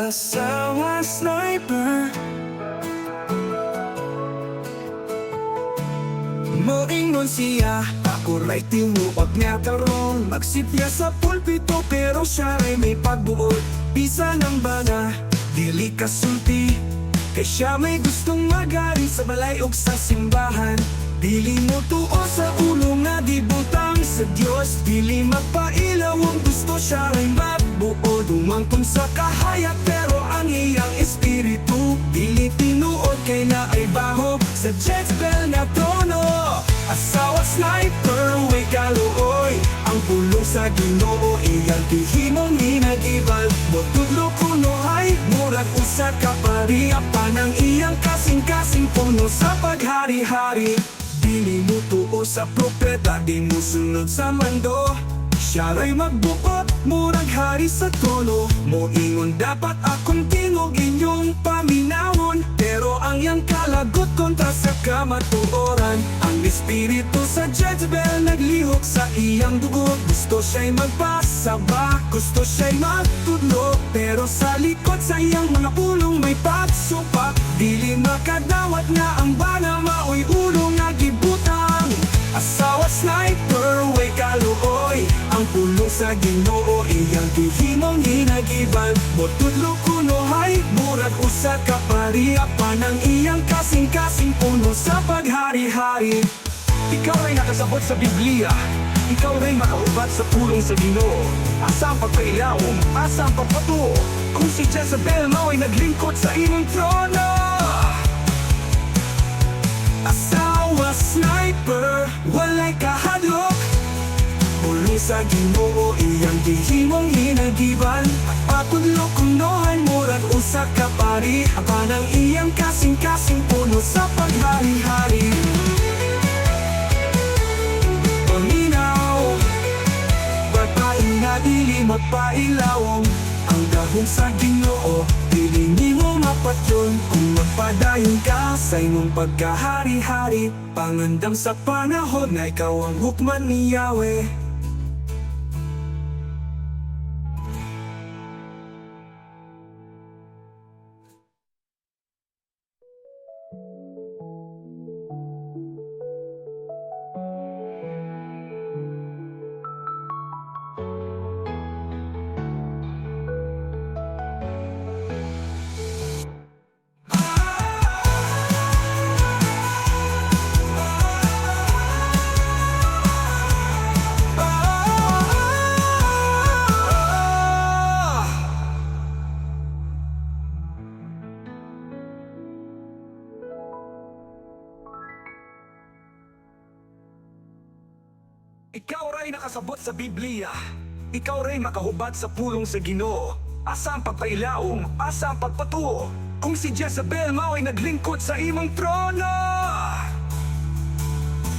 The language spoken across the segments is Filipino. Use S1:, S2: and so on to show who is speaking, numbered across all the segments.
S1: Asawa sniper, moingon siya, ako ray tinuod niya tarong magsipya sa pulpito pero siya ay may pagbuot. Bisa ng bana, dili kasulti, kay siya may gustong magari sa balay ug sa simbahan. Dili mo tuo sa ulo nga di butang sa Dios, dili magpailaw ang gusto siya ay magbuo. Dumangkon sa kahayag pero ang iyang espiritu dili tinuod kay na ay baho sa Jezebel nga trono. Asawa sniper, way kaluoy, ang pulong sa Ginoo iyang gihimong hinagibal. Botudlo kuno ay murag usa ka pariya pa ng iyang kasing-kasing puno sa paghari-hari. Dili mo tuo sa propeta, di mo sunod sa mando, siya ray magbuot, murag hari sa trono. Moingon dapat akong tingog inyong paminawon, pero ang iyang kalagot kontra sa kamatuoran. Ang espiritu sa Jezebel naglihok sa iyang dugo, gusto siya'y magpasaba, gusto siya'y magtudlo, pero sa likod sa iyang mga pulong may pagsupak. Dili makadawat nga ang bana maoy ulo nga gibutang. Asawa sniper, way kaluoy, ang pulong sa Ginoo iyang gihimong hinagiban. Botudlo kuno hay murag usa ka pariya pa ng iyang kasing-kasing puno sa paghari-hari. Ikaw ay nakasabot sa Biblia, ikaw ray makaubat sa pulong sa Ginoo. Asa ang pagpailawom, asa ang pagpatuo, kung si Jezebel mo ay naglingkod sa imong trono. Asawa sniper, walay kahadlok, pulong sa Ginoo iyang gihimong hinagiban. Patudlo kunohan murag usa ka pari, apa ng iyang kasing-kasing puno sa paghari-hari. Paminaw, babae nga dili magpailawom, ang gahong sa Ginoo dili nimo mapatyon. Kung magpadayon ka sa imong pagkahari-hari, pangandam sa panahon na ikaw ang hukman ni Yahweh. Ikaw ray nakasabot sa Biblia, ikaw ray makahubad sa pulong sa Ginoo. Asa ang pagpailaom, asa ang pagpatuo, kung si Jezebel mo ay naglingkod sa imong trono.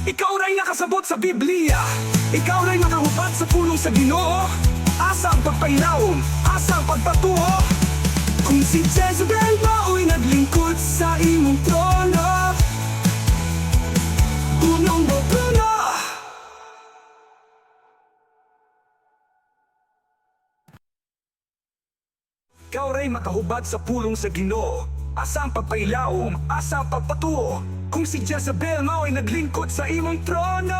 S1: Ikaw ray nakasabot sa Biblia, ikaw ray makahubad sa pulong sa Ginoo. Asa ang pagpailaom, asa ang pagpatuo, kung si Jezebel mo ay naglingkod sa imong trono. Punong mo trono. Ikaw ray makahubad sa pulong sa Ginoo. Asa ang pagpailaom, asa ang pagpatuo, kung si Jezebel mo ay naglingkod sa imong trono.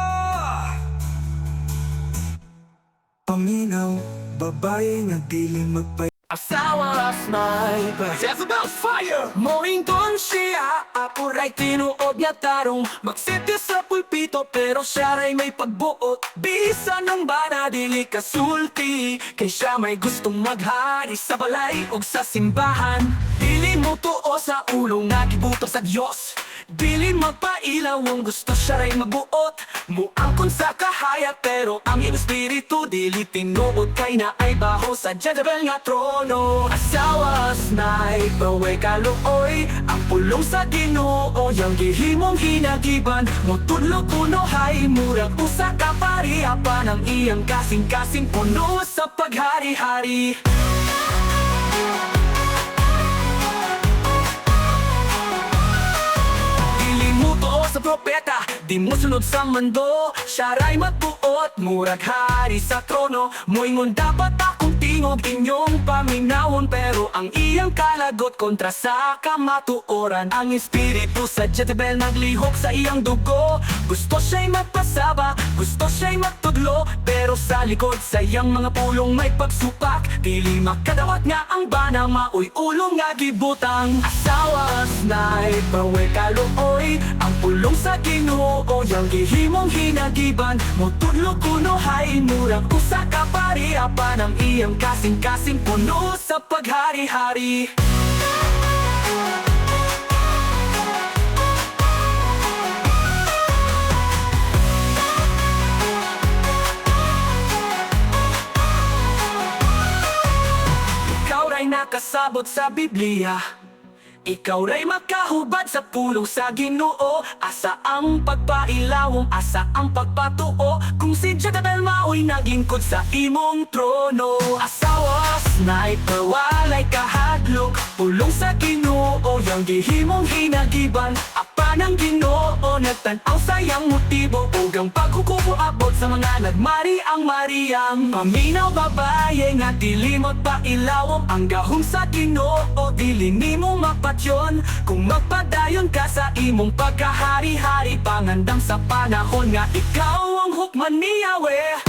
S1: Paminaw, babae nga dili magpay.
S2: Asawa sniper, Jezebel's fire, moingon siya, ako ray tinuod niya tarong magsiti sa pulpito pero siya ray may pagbuot. Bisa ng bana dili kasulti, kay siya may gustong maghari sa balay ug sa simbahan. Dili mo tuo sa ulo nga gibuto sa Dios, dili magpailaw ang gusto siya ray magbuot. Muangkon sa kahayag pero ang iyong espiritu dili tinuod kay na ay baho sa Jezebel nga trono. Asawa sniper, way kaluoy, ang pulong sa Ginoo yang gihimong hinagiban. Motudlo kuno hay murag usa ka pariya pa ng iyang kasing-kasing puno sa paghari-hari. Sa propeta, di mo sunod sa mando, siya ray magbuot, murag hari sa trono. Moingon dapat akong tingog inyong paminawon, pero ang iyang kalagot kontra sa kamatuoran. Ang espiritu sa Jezebel naglihok sa iyang dugo. Gusto siya'y magpasaba, gusto siya'y magtudlo, pero sa likod sa iyang mga pulong may pagsupak. Dili makadawat nga ang bana, maoy ulong nga gibutang. Asawa sniper, we kaluoy ang pulong sa Ginoo, yang gihimong hinagiban mo tudlo kuno hain murang usa ka pariapan. Ang iyang kasing-kasing puno sa paghari-hari. Ikaw ray nakasabot sa Biblia, ikaw ray makahubad sa pulong sa Ginoo. Asa ang pagpailawom, asa ang pagpatuo, kung si Jezebel maoy nagingkod sa imong trono. Asawa sniper, walay kahadlok, pulong sa Ginoo, yang gihimong hinagiban. Apa ng Ginoo, nagtanaw sayang motibo, ug ang paghukubo abot sa mga nagmari ang Mariang. Paminaw babaye nga dili magpailawom, ang gahom sa Ginoo dili nimo mapatyon. Kung magpadayon ka sa imong pagkahari-hari, pangandam sa panahon nga ikaw ang hukman ni Yahweh.